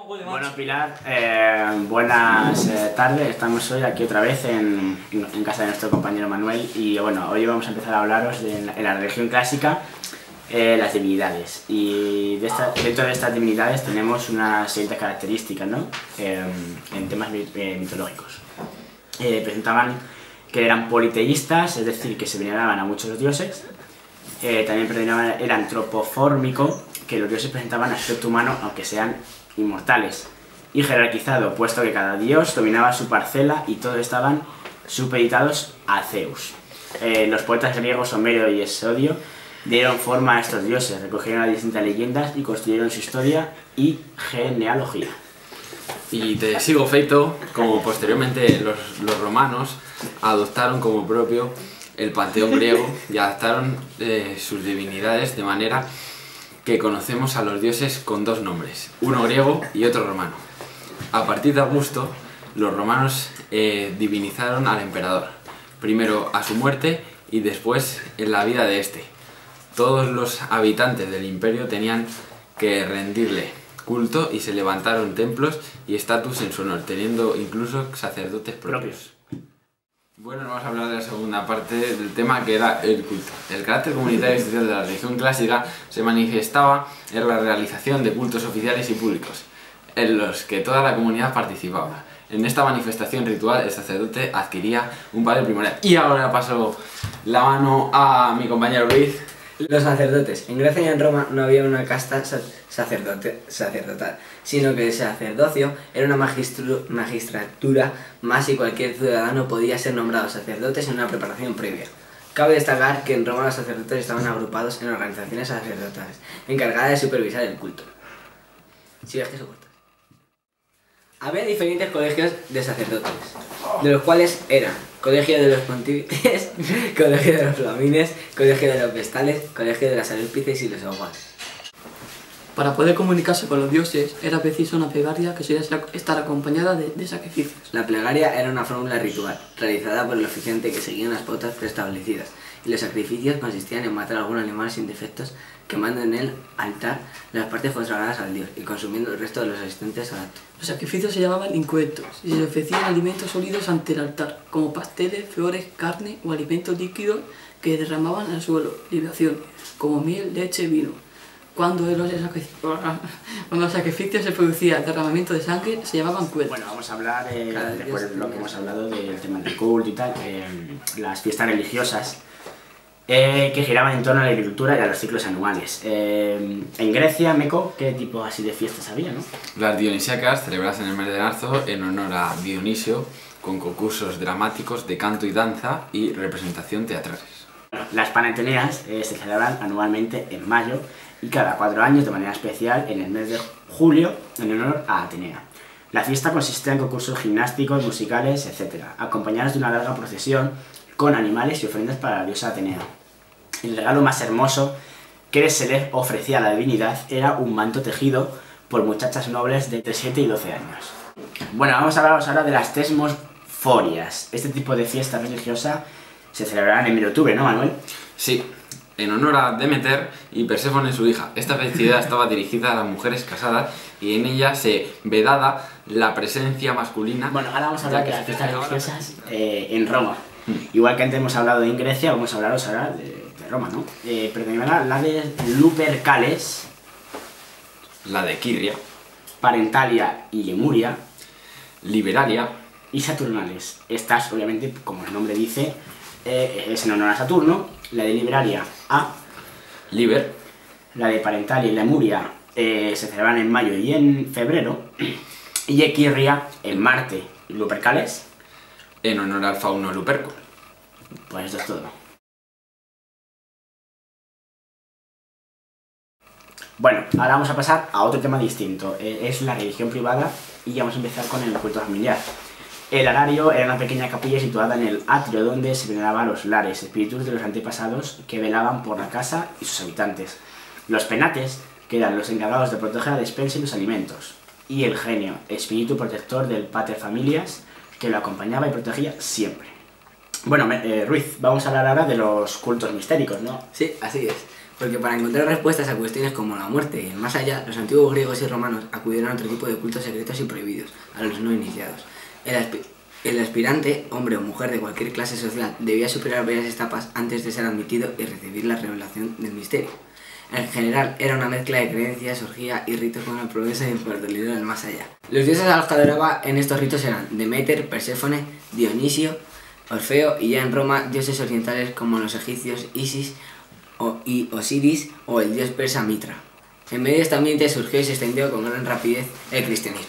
Bueno, Pilar, buenas tardes. Estamos hoy aquí otra vez en casa de nuestro compañero Manuel y bueno, hoy vamos a empezar a hablaros en la religión clásica, las divinidades. Y dentro de estas divinidades tenemos unas siguientes características, ¿no? En temas mitológicos. Presentaban que eran politeístas, es decir, que se veneraban a muchos dioses. También predominaban el antropofórmico, que los dioses presentaban aspecto humano, aunque sean inmortales, y jerarquizado, puesto que cada dios dominaba su parcela y todos estaban supeditados a Zeus. Los poetas griegos Homero y Hesiodio dieron forma a estos dioses, recogieron las distintas leyendas y construyeron su historia y genealogía. Y te sigo feito, como posteriormente los romanos adoptaron como propio el panteón griego y adaptaron sus divinidades de manera que conocemos a los dioses con dos nombres, uno griego y otro romano. A partir de Augusto, los romanos divinizaron al emperador, primero a su muerte y después en la vida de este. Todos los habitantes del imperio tenían que rendirle culto y se levantaron templos y estatuas en su honor, teniendo incluso sacerdotes propios. Bueno, vamos a hablar de la segunda parte del tema, que era el culto. El carácter comunitario y social de la religión clásica se manifestaba en la realización de cultos oficiales y públicos, en los que toda la comunidad participaba. En esta manifestación ritual el sacerdote adquiría un papel primordial. Y ahora paso la mano a mi compañero Luis. Los sacerdotes. En Grecia y en Roma no había una casta sacerdotal, sino que el sacerdocio era una magistratura más y cualquier ciudadano podía ser nombrado sacerdote sin una preparación previa. Cabe destacar que en Roma los sacerdotes estaban agrupados en organizaciones sacerdotales, encargadas de supervisar el culto. Si ves que soportas. Había diferentes colegios de sacerdotes, de los cuales eran Colegio de los Pontífices, Colegio de los Flamines, Colegio de los Vestales, Colegio de las Alelpices y los Aguas. Para poder comunicarse con los dioses era preciso una plegaria que solía estar acompañada de sacrificios. La plegaria era una fórmula ritual, realizada por el oficiante que seguía unas pautas preestablecidas, y los sacrificios consistían en matar a algún animal sin defectos, quemando en el altar las partes consagradas al dios y consumiendo el resto de los asistentes al acto. Los sacrificios se llamaban incoetos y se le ofrecían alimentos sólidos ante el altar, como pasteles, flores, carne o alimentos líquidos que derramaban al suelo, libación, como miel, leche, vino. Cuando en los sacrificios se producía derramamiento de sangre, se llamaban cuetos. Bueno, vamos a hablar, después de lo que hemos hablado del tema del culto y tal, las fiestas religiosas que giraban en torno a la agricultura y a los ciclos anuales. En Grecia, Meco, ¿qué tipo así de fiestas había, no? Las dionisíacas, celebradas en el mes de marzo en honor a Dionisio, con concursos dramáticos de canto y danza y representación teatrales. Las panateneas se celebran anualmente en mayo y cada 4 años de manera especial en el mes de julio en honor a Atenea. La fiesta consistía en concursos gimnásticos, musicales, etc., acompañados de una larga procesión con animales y ofrendas para la diosa Atenea. El regalo más hermoso que se le ofrecía a la divinidad era un manto tejido por muchachas nobles de entre 7 y 12 años. Bueno, vamos a hablaros ahora de las tesmosforias. Este tipo de fiesta religiosa se celebrará en octubre, ¿no, Manuel? Sí, en honor a Demeter y Perséfone, su hija. Esta festividad estaba dirigida a las mujeres casadas y en ella se vedaba la presencia masculina. Bueno, ahora vamos a hablar de las fiestas religiosas en Roma. Igual que antes hemos hablado de Grecia, vamos a hablaros ahora de Roma, ¿no? Predominará la de Lupercales, la de Quirria, Parentalia y Lemuria, Liberalia y Saturnales. Estas, obviamente, como el nombre dice, es en honor a Saturno. La de Liberalia a Liber, la de Parentalia y Lemuria se celebran en mayo y en febrero, y Equirria en Marte y Lupercales en honor al fauno Luperco. Pues esto es todo. Bueno, ahora vamos a pasar a otro tema distinto. Es la religión privada y vamos a empezar con el culto familiar. El arario era una pequeña capilla situada en el atrio donde se veneraban los lares, espíritus de los antepasados que velaban por la casa y sus habitantes. Los penates, que eran los encargados de proteger la despensa y los alimentos. Y el genio, espíritu protector del pater familias, que lo acompañaba y protegía siempre. Bueno, Ruiz, vamos a hablar ahora de los cultos mistéricos, ¿no? Sí, así es. porque para encontrar respuestas a cuestiones como la muerte y el más allá, los antiguos griegos y romanos acudieron a otro tipo de cultos secretos y prohibidos, a los no iniciados. El aspirante, hombre o mujer de cualquier clase social, debía superar varias etapas antes de ser admitido y recibir la revelación del misterio. En general, era una mezcla de creencias, orgía y ritos con la promesa y inmortalidad del más allá. Los dioses a los que adoraba en estos ritos eran Deméter, Perséfone, Dionisio, Orfeo y ya en Roma dioses orientales como los egipcios Isis y Osiris o el dios persa Mitra. En medio de este ambiente surgió y se extendió con gran rapidez el cristianismo.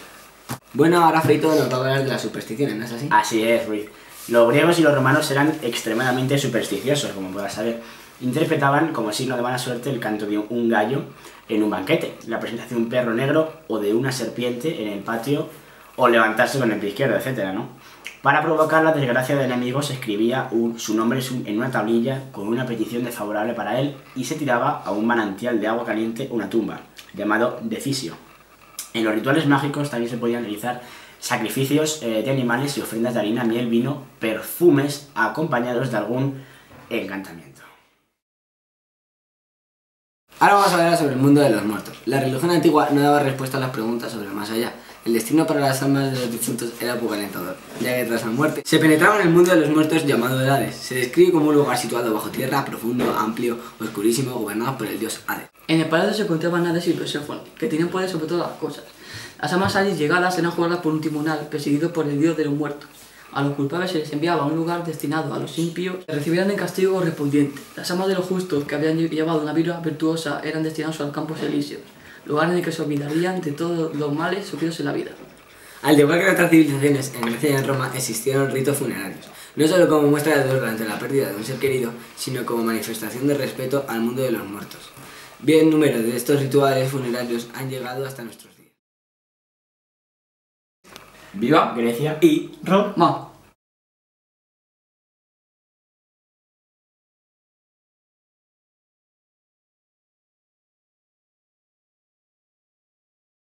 Bueno, ahora Feito nos va a hablar de las supersticiones, ¿no es así? Así es, Ruiz. Los griegos y los romanos eran extremadamente supersticiosos, como podrás saber. Interpretaban como signo de mala suerte el canto de un gallo en un banquete, la presencia de un perro negro o de una serpiente en el patio o levantarse con el pie izquierdo, etc., ¿no? Para provocar la desgracia del enemigo se escribía su nombre en una tablilla con una petición desfavorable para él y se tiraba a un manantial de agua caliente o una tumba, llamado defisio. En los rituales mágicos también se podían realizar sacrificios de animales y ofrendas de harina, miel, vino, perfumes acompañados de algún encantamiento. Ahora vamos a hablar sobre el mundo de los muertos. La religión antigua no daba respuesta a las preguntas sobre el más allá. El destino para las almas de los difuntos era poco alentador, ya que tras la muerte se penetraba en el mundo de los muertos llamado el Hades. Se describe como un lugar situado bajo tierra, profundo, amplio, oscurísimo, gobernado por el dios Hades. En el palacio se encontraban Hades y Perséfone, que tenían poder sobre todas las cosas. Las almas allí llegadas eran juzgadas por un tribunal presidido por el dios de los muertos. A los culpables se les enviaba a un lugar destinado a los impíos que recibieran el castigo correspondiente. Las almas de los justos que habían llevado una vida virtuosa eran destinados a los campos elíseos, lugar en el que se olvidarían de todos los males sufridos en la vida. Al igual que en otras civilizaciones, en Grecia y en Roma existieron ritos funerarios, no solo como muestra de dolor ante la pérdida de un ser querido, sino como manifestación de respeto al mundo de los muertos. Bien número de estos rituales funerarios han llegado hasta nuestros días. ¡Viva Grecia Y Roma.